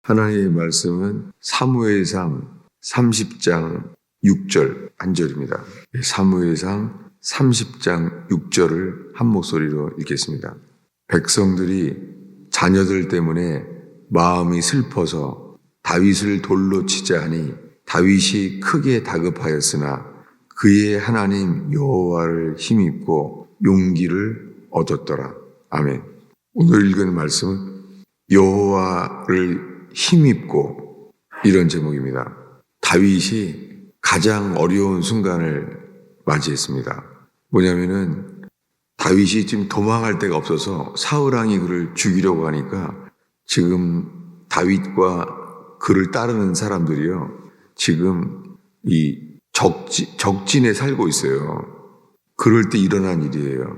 하나님의 말씀은 사무엘상 30장 6절 한 절입니다. 사무엘상 30장 6절을 한 목소리로 읽겠습니다. 백성들이 자녀들 때문에 마음이 슬퍼서 다윗을 돌로 치자 하니 다윗이 크게 다급하였으나 그의 하나님 여호와를 힘입고 용기를 얻었더라. 아멘. 오늘 읽은 말씀은 여호와를 힘입고 이런 제목입니다. 다윗이 가장 어려운 순간을 맞이했습니다. 뭐냐면은 다윗이 지금 도망할 데가 없어서 사울왕이 그를 죽이려고 하니까 지금 다윗과 그를 따르는 사람들이요. 지금 이 적진에 살고 있어요. 그럴 때 일어난 일이에요.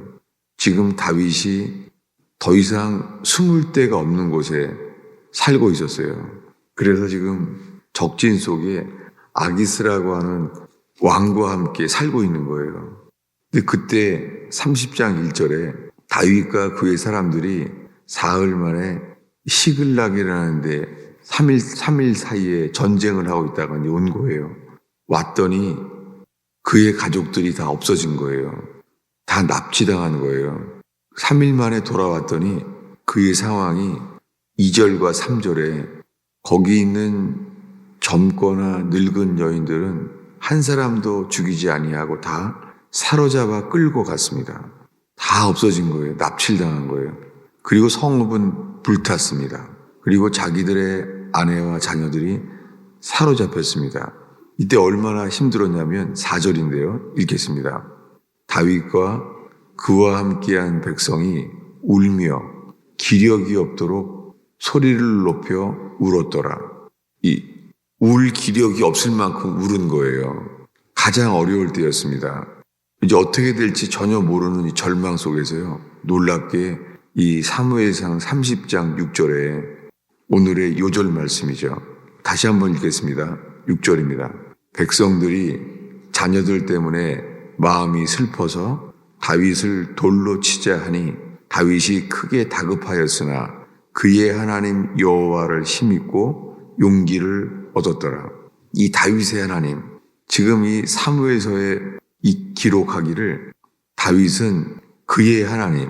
지금 다윗이 더 이상 숨을 데가 없는 곳에 살고 있었어요. 그래서 지금 적진 속에 아기스라고 하는 왕과 함께 살고 있는 거예요. 근데 그때 30장 1절에 다윗과 그의 사람들이 사흘 만에 시글락이라는 데 3일 사이에 전쟁을 하고 있다가 온 거예요. 왔더니 그의 가족들이 다 없어진 거예요. 다 납치당한 거예요. 3일 만에 돌아왔더니 그의 상황이 2절과 3절에 거기 있는 젊거나 늙은 여인들은 한 사람도 죽이지 아니하고 다 사로잡아 끌고 갔습니다. 다 없어진 거예요. 납치를 당한 거예요. 그리고 성읍은 불탔습니다. 그리고 자기들의 아내와 자녀들이 사로잡혔습니다. 이때 얼마나 힘들었냐면 4절인데요. 읽겠습니다. 다윗과 그와 함께한 백성이 울며 기력이 없도록 소리를 높여 울었더라. 울 기력이 없을 만큼 울은 거예요. 가장 어려울 때였습니다. 이제 어떻게 될지 전혀 모르는 이 절망 속에서요. 놀랍게 이 사무엘상 30장 6절에 오늘의 요절 말씀이죠. 다시 한번 읽겠습니다. 6절입니다. 백성들이 자녀들 때문에 마음이 슬퍼서 다윗을 돌로 치자 하니 다윗이 크게 다급하였으나 그의 하나님 여호와를 힘입고 용기를 얻었더라. 이 다윗의 하나님, 지금 이 사무엘서에 이 기록하기를 다윗은 그의 하나님,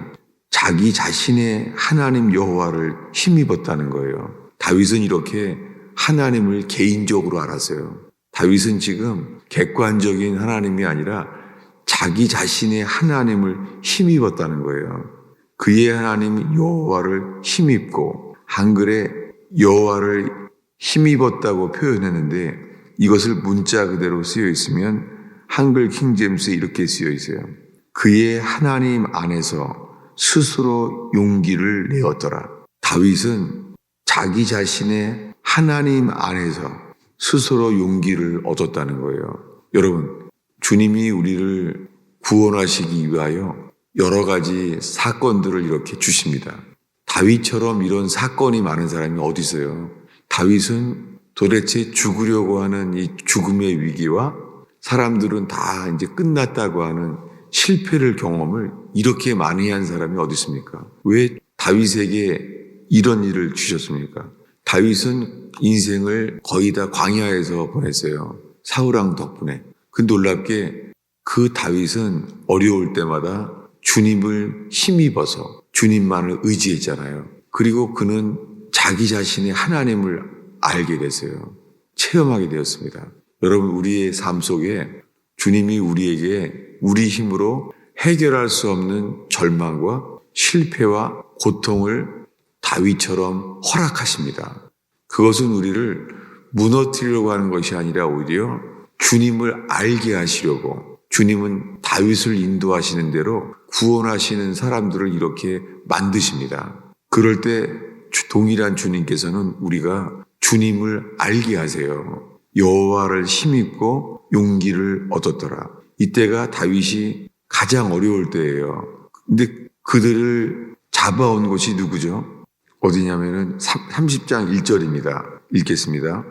자기 자신의 하나님 여호와를 힘입었다는 거예요. 다윗은 이렇게 하나님을 개인적으로 알았어요. 다윗은 지금 객관적인 하나님이 아니라 자기 자신의 하나님을 힘입었다는 거예요. 그의 하나님 여호와를 힘입고 한글에 여호와를 힘입었다고 표현했는데 이것을 문자 그대로 쓰여 있으면 한글 킹제임스에 이렇게 쓰여 있어요. 그의 하나님 안에서 스스로 용기를 내었더라. 다윗은 자기 자신의 하나님 안에서 스스로 용기를 얻었다는 거예요. 여러분, 주님이 우리를 구원하시기 위하여 여러 가지 사건들을 이렇게 주십니다. 다윗처럼 이런 사건이 많은 사람이 어디 있어요? 다윗은 도대체 죽으려고 하는 이 죽음의 위기와 사람들은 다 이제 끝났다고 하는 실패를 경험을 이렇게 많이 한 사람이 어디 있습니까? 왜 다윗에게 이런 일을 주셨습니까? 다윗은 인생을 거의 다 광야에서 보냈어요. 사울왕 덕분에. 그 놀랍게 그 다윗은 어려울 때마다 주님을 힘입어서 주님만을 의지했잖아요. 그리고 그는 자기 자신의 하나님을 알게 됐어요. 체험하게 되었습니다. 여러분, 우리의 삶 속에 주님이 우리에게 우리 힘으로 해결할 수 없는 절망과 실패와 고통을 다윗처럼 허락하십니다. 그것은 우리를 무너뜨리려고 하는 것이 아니라 오히려 주님을 알게 하시려고, 주님은 다윗을 인도하시는 대로 구원하시는 사람들을 이렇게 만드십니다. 그럴 때 동일한 주님께서는 우리가 주님을 알게 하세요. 여호와를 힘입고 용기를 얻었더라. 이때가 다윗이 가장 어려울 때예요. 근데 그들을 잡아온 곳이 누구죠? 어디냐면은 30장 1절입니다. 읽겠습니다.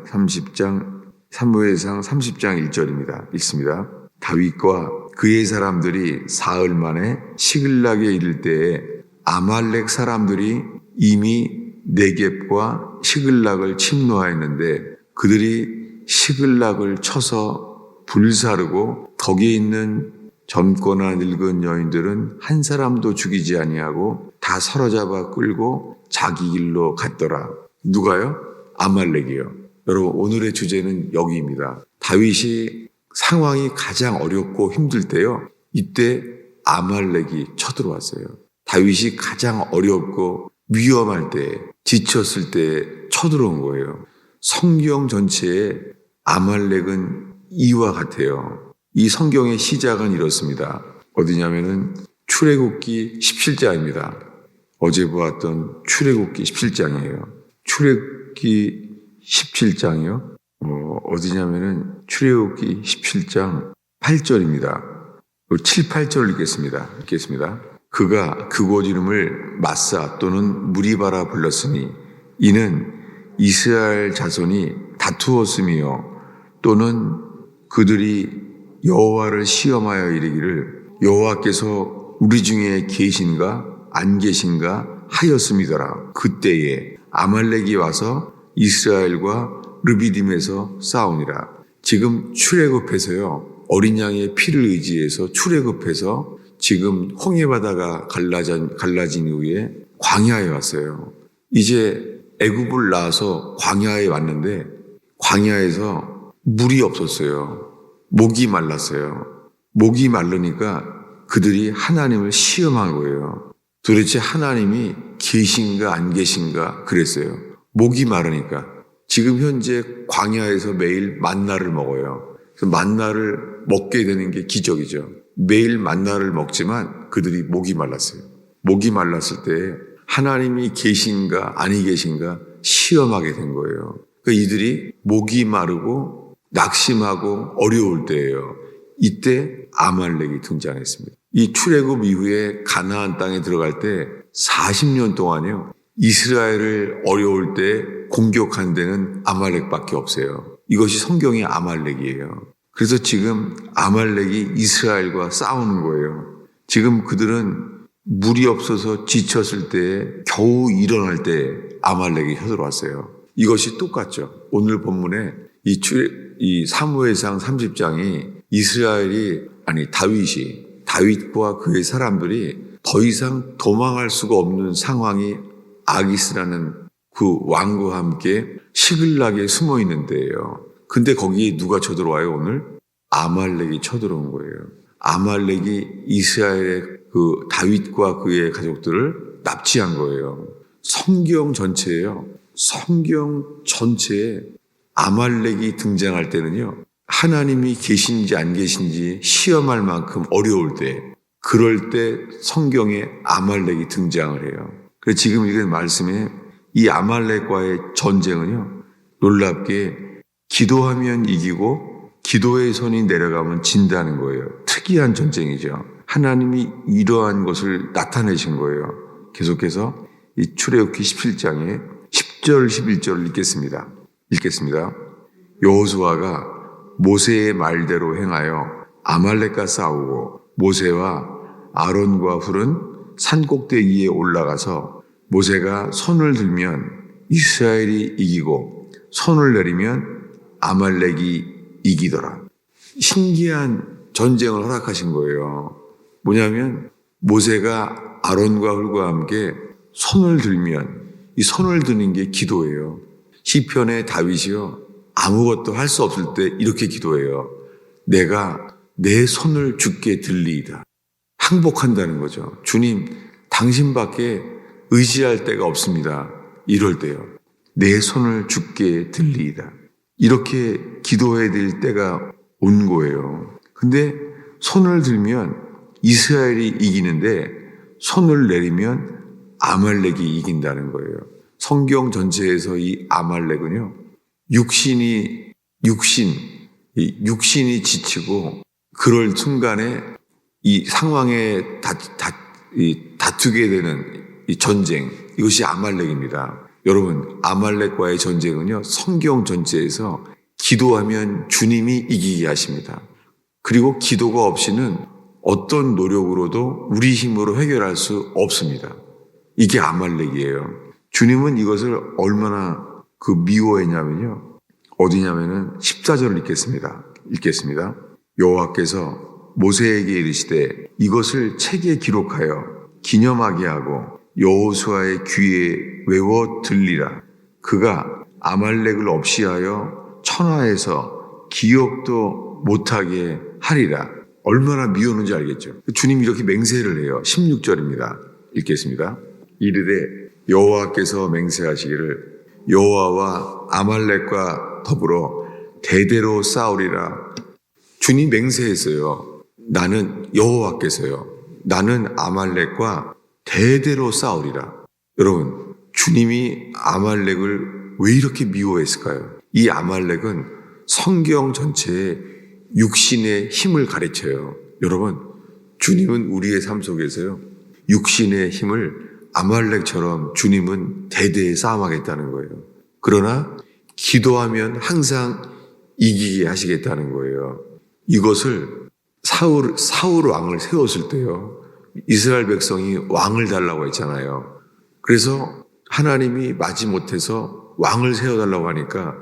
사무엘상 30장 1절입니다. 읽습니다. 다윗과 그의 사람들이 사흘 만에 시글락에 이를 때에 아말렉 사람들이 이미 네겝과 시글락을 침노하였는데 그들이 시글락을 쳐서 불사르고 거기에 있는 젊거나 늙은 여인들은 한 사람도 죽이지 아니하고 다 사로잡아 끌고 자기 길로 갔더라. 누가요? 아말렉이요. 여러분, 오늘의 주제는 여기입니다. 다윗이 상황이 가장 어렵고 힘들 때요, 이때 아말렉이 쳐들어왔어요. 다윗이 가장 어렵고 위험할 때, 지쳤을 때 쳐들어온 거예요. 성경 전체에 아말렉은 이와 같아요. 이 성경의 시작은 이렇습니다. 어디냐면은 출애굽기 17장입니다. 어제 보았던 출애굽기 17장이에요. 출애굽기 17장이요. 어디냐면은 출애굽기 17장 8절입니다. 7, 8절을 읽겠습니다. 그가 그곳 이름을 마사 또는 무리바라 불렀으니 이는 이스라엘 자손이 다투었으며 또는 그들이 여호와를 시험하여 이르기를 여호와께서 우리 중에 계신가 안 계신가 하였음이더라. 그때에 아말렉이 와서 이스라엘과 르비딤에서 싸우니라. 지금 출애굽해서요, 어린 양의 피를 의지해서 출애굽해서 지금 홍해바다가 갈라진 이후에 광야에 왔어요. 이제 애굽을 나와서 광야에 왔는데 광야에서 물이 없었어요. 목이 말랐어요. 목이 마르니까 그들이 하나님을 시험한 거예요. 도대체 하나님이 계신가 안 계신가 그랬어요. 목이 마르니까. 지금 현재 광야에서 매일 만나를 먹어요. 그래서 만나를 먹게 되는 게 기적이죠. 매일 만나를 먹지만 그들이 목이 말랐어요. 목이 말랐을 때 하나님이 계신가 아니 계신가 시험하게 된 거예요. 그러니까 이들이 목이 마르고 낙심하고 어려울 때예요. 이때 아말렉이 등장했습니다. 이 출애굽 이후에 가나안 땅에 들어갈 때 40년 동안요, 이스라엘을 어려울 때 공격한 데는 아말렉밖에 없어요. 이것이 성경의 아말렉이에요. 그래서 지금 아말렉이 이스라엘과 싸우는 거예요. 지금 그들은 물이 없어서 지쳤을 때 겨우 일어날 때 아말렉이 쳐들어왔어요. 이것이 똑같죠. 오늘 본문에 이 사무엘상 30장이 다윗과 그의 사람들이 더 이상 도망할 수가 없는 상황이 아기스라는 그 왕과 함께 시글락에 숨어 있는 데예요. 근데 거기에 누가 쳐들어와요, 오늘? 아말렉이 쳐들어온 거예요. 아말렉이 이스라엘의 그 다윗과 그의 가족들을 납치한 거예요. 성경 전체에요. 성경 전체에 아말렉이 등장할 때는요, 하나님이 계신지 안 계신지 시험할 만큼 어려울 때, 그럴 때 성경에 아말렉이 등장을 해요. 그래서 지금 읽은 말씀에 이 아말렉과의 전쟁은요, 놀랍게 기도하면 이기고 기도의 손이 내려가면 진다는 거예요. 특이한 전쟁이죠. 하나님이 이러한 것을 나타내신 거예요. 계속해서 이 출애굽기 17장에 10절, 11절을 읽겠습니다. 여호수아가 모세의 말대로 행하여 아말렉과 싸우고 모세와 아론과 훌은 산꼭대기에 올라가서 모세가 손을 들면 이스라엘이 이기고 손을 내리면 아말렉이 이기더라. 신기한 전쟁을 허락하신 거예요. 뭐냐면 모세가 아론과 훌과 함께 손을 들면, 이 손을 드는 게 기도예요. 시편의 다윗이요, 아무것도 할 수 없을 때 이렇게 기도해요. 내가 내 손을 주께 들리이다. 항복한다는 거죠. 주님, 당신밖에 의지할 데가 없습니다. 이럴 때요. 내 손을 주께 들리이다. 이렇게 기도해야 될 때가 온 거예요. 근데 손을 들면 이스라엘이 이기는데 손을 내리면 아말렉이 이긴다는 거예요. 성경 전체에서 이 아말렉은요, 육신이 지치고 그럴 순간에 이 상황에 다투게 되는 이 전쟁, 이것이 아말렉입니다. 여러분, 아말렉과의 전쟁은요, 성경 전체에서 기도하면 주님이 이기게 하십니다. 그리고 기도가 없이는 어떤 노력으로도 우리 힘으로 해결할 수 없습니다. 이게 아말렉이에요. 주님은 이것을 얼마나 미워했냐면요. 어디냐면은 14절을 읽겠습니다. 여호와께서 모세에게 이르시되 이것을 책에 기록하여 기념하게 하고 여호수아의 귀에 외워 들리라. 그가 아말렉을 없이하여 천하에서 기억도 못하게 하리라. 얼마나 미웠는지 알겠죠. 주님이 이렇게 맹세를 해요. 16절입니다. 읽겠습니다. 이르되 여호와께서 맹세하시기를 여호와와 아말렉과 더불어 대대로 싸우리라. 주님 맹세했어요. 나는 여호와께서요. 나는 아말렉과 대대로 싸우리라. 여러분, 주님이 아말렉을 왜 이렇게 미워했을까요? 이 아말렉은 성경 전체에 육신의 힘을 가르쳐요. 여러분, 주님은 우리의 삶 속에서요, 육신의 힘을 아말렉처럼 주님은 대대에 싸움하겠다는 거예요. 그러나 기도하면 항상 이기게 하시겠다는 거예요. 이것을 사울 왕을 세웠을 때요, 이스라엘 백성이 왕을 달라고 했잖아요. 그래서 하나님이 마지못해서 왕을 세워달라고 하니까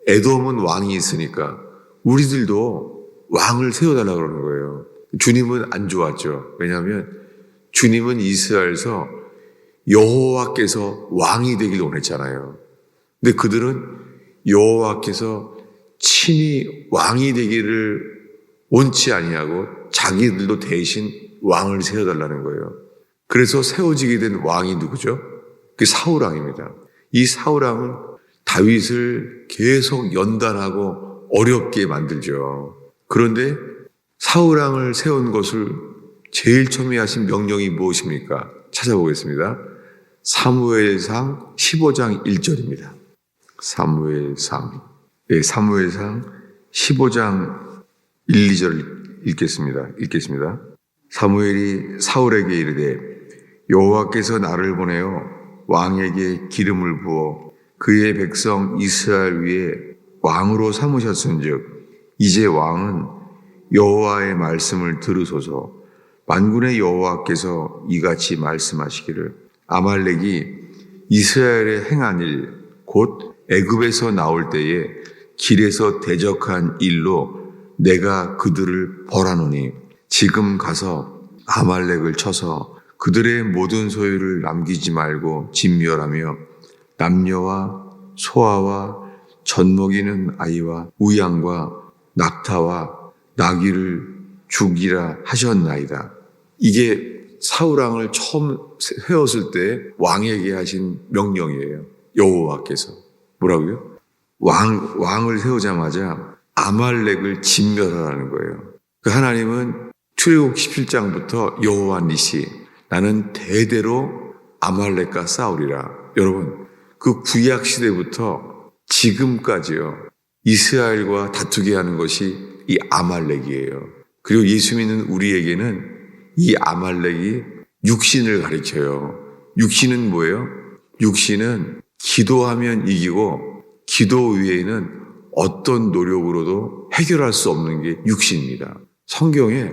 에돔은 왕이 있으니까 우리들도 왕을 세워달라고 그러는 거예요. 주님은 안 좋았죠. 왜냐하면 주님은 이스라엘에서 여호와께서 왕이 되길 원했잖아요. 근데 그들은 여호와께서 친히 왕이 되기를 원치 아니하고 자기들도 대신 왕을 세워달라는 거예요. 그래서 세워지게 된 왕이 누구죠? 그 사울왕입니다. 이 사울왕은 다윗을 계속 연단하고 어렵게 만들죠. 그런데 사울왕을 세운 것을 제일 처음에 하신 명령이 무엇입니까? 찾아보겠습니다. 사무엘상 15장 1절입니다. 사무엘상 15장 1, 2절 읽겠습니다. 사무엘이 사울에게 이르되 여호와께서 나를 보내어 왕에게 기름을 부어 그의 백성 이스라엘 위에 왕으로 삼으셨은즉 이제 왕은 여호와의 말씀을 들으소서. 만군의 여호와께서 이같이 말씀하시기를 아말렉이 이스라엘에 행한 일 곧 애굽에서 나올 때에 길에서 대적한 일로 내가 그들을 벌하노니 지금 가서 아말렉을 쳐서 그들의 모든 소유를 남기지 말고 진멸하며 남녀와 소아와 젖먹이는 아이와 우양과 낙타와 나귀를 죽이라 하셨나이다. 이게 사울왕을 처음 세웠을 때 왕에게 하신 명령이에요. 여호와께서. 뭐라고요? 왕을 세우자마자 아말렉을 진멸하라는 거예요. 그 하나님은 출애굽 17장부터 여호와 니시, 나는 대대로 아말렉과 싸우리라. 여러분, 그 구약 시대부터 지금까지요, 이스라엘과 다투게 하는 것이 이 아말렉이에요. 그리고 예수 믿는 우리에게는 이 아말렉이 육신을 가르쳐요. 육신은 뭐예요? 육신은 기도하면 이기고 기도 외에는 어떤 노력으로도 해결할 수 없는 게 육신입니다. 성경에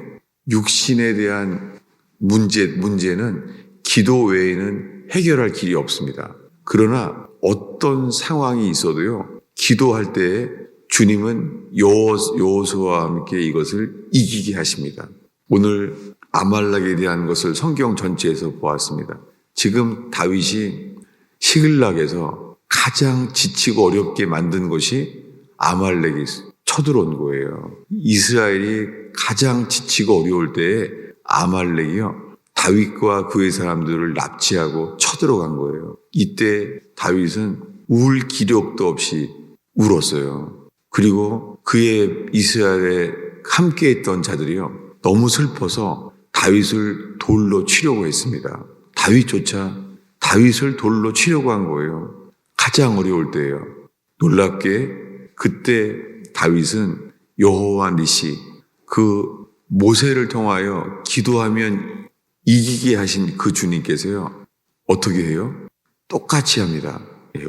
육신에 대한 문제는 기도 외에는 해결할 길이 없습니다. 그러나 어떤 상황이 있어도요, 기도할 때 주님은 여호수아와 함께 이것을 이기게 하십니다. 오늘 아말렉에 대한 것을 성경 전체에서 보았습니다. 지금 다윗이 시글락에서 가장 지치고 어렵게 만든 것이 아말렉이 쳐들어온 거예요. 이스라엘이 가장 지치고 어려울 때에 아말렉이요, 다윗과 그의 사람들을 납치하고 쳐들어간 거예요. 이때 다윗은 울 기력도 없이 울었어요. 그리고 그의 이스라엘에 함께했던 자들이요, 너무 슬퍼서 다윗을 돌로 치려고 했습니다. 다윗조차 다윗을 돌로 치려고 한 거예요. 가장 어려울 때예요. 놀랍게 그때 다윗은 여호와 니시, 그 모세를 통하여 기도하면 이기게 하신 그 주님께서요, 어떻게 해요? 똑같이 합니다.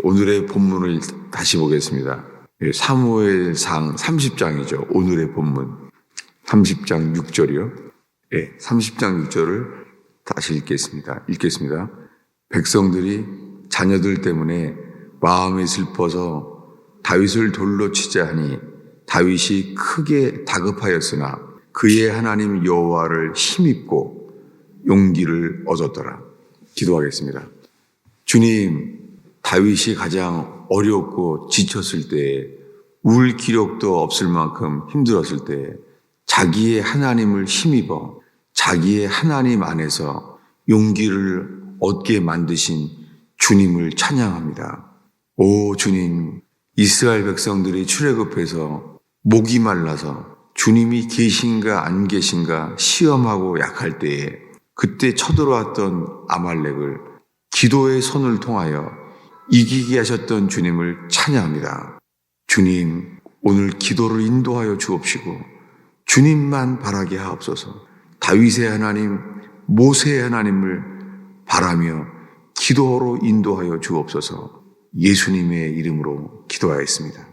오늘의 본문을 다시 보겠습니다. 사무엘상 30장이죠. 오늘의 본문 30장 6절이요. 30장 6절을 다시 읽겠습니다. 백성들이 자녀들 때문에 마음이 슬퍼서 다윗을 돌로 치자 하니 다윗이 크게 다급하였으나 그의 하나님 여호와를 힘입고 용기를 얻었더라. 기도하겠습니다. 주님, 다윗이 가장 어렵고 지쳤을 때, 울 기력도 없을 만큼 힘들었을 때 자기의 하나님을 힘입어 자기의 하나님 안에서 용기를 얻게 만드신 주님을 찬양합니다. 오 주님, 이스라엘 백성들이 출애굽해서 목이 말라서 주님이 계신가 안 계신가 시험하고 약할 때에 그때 쳐들어왔던 아말렉을 기도의 손을 통하여 이기게 하셨던 주님을 찬양합니다. 주님, 오늘 기도를 인도하여 주옵시고 주님만 바라게 하옵소서. 다윗의 하나님, 모세의 하나님을 바라며 기도로 인도하여 주옵소서. 예수님의 이름으로 기도하였습니다.